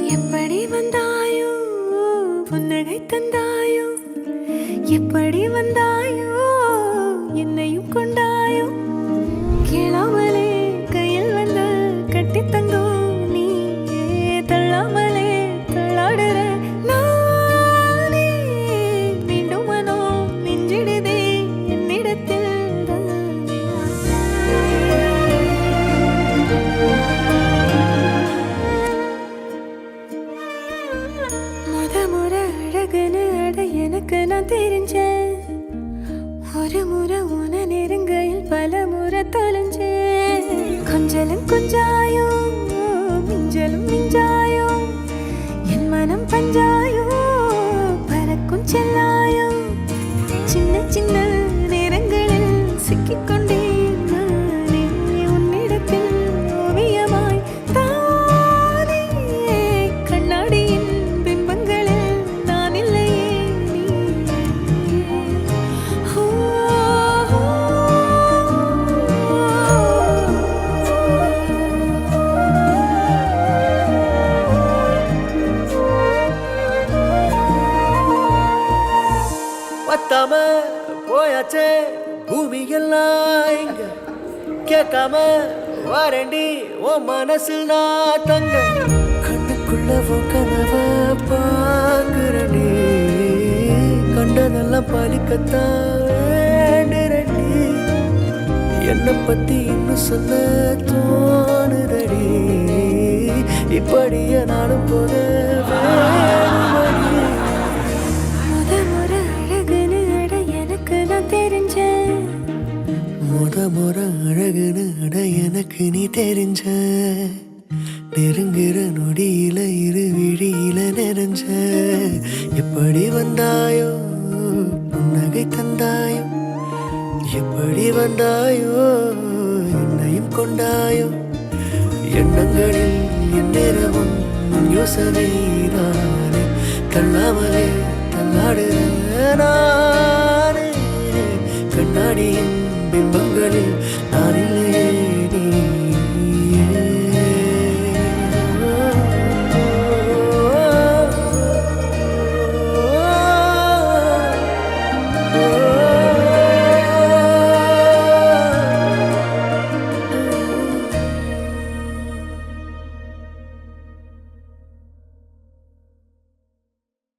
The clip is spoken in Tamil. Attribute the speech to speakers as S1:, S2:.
S1: எப்படி வந்தாயோ புன்னகை தந்தாயோ எப்படி வந்தாயோ என்னையும் கொண்டாயோ கேளாமலே கையில் வந்து கட்டி தங்கோ நீ தள்ளாமலே தள்ளாடுற நானே மீண்டும் மனோ நெஞ்சிடுதே என்னிடத்தில் முறை அழகுன்னு அட எனக்கு நான் தெரிஞ்சேன் ஒரு முறை உன நெருங்கையில் பல முறை தொலைஞ்சேன் கொஞ்சலும் கொஞ்சாயோ மிஞ்சலும் மிஞ்சாயோ என் மனம் பஞ்சாயோ பறக்கும் செல்லாயோ சின்ன சின்ன நேரங்களில் சிக்கிக்கொண்டேன் நானே உன்னிடத்தில் ஓவியமாய் தானே கண்ணாடியின் பிம்பங்களில் நான் இல்லையே நீ ஓ
S2: பத்தாம போயாச்சே பூமி எல்லாம் இங்க கேட்காம வாரண்டி உன் மனசில் நான் தங்க கண்ணுக்குள்ள உன் கனவ பாக்குறனே கண்டதெல்லாம் பலிக்கத்தான் வேண்டுறடி என்னை பத்தி இன்னும் சொல்ல தோணுதடி இப்படியே நானும் போக வேணுமடி
S1: முறை அழகுன்னு அட எனக்கு நான் தெரிஞ்சேன்
S2: முறை அழகுன்னு அட எனக்கு நீ தெரிஞ்ச நெருங்குற நொடியில இரு விழியில நிறைஞ்ச எப்படி வந்தாயோ புன்னகை தந்தாயோ எப்படி வந்தாயோ என்னையும் கொண்டாயோ எண்ணங்களில் என் நேரமும் யோசனை தானே தள்ளாமலே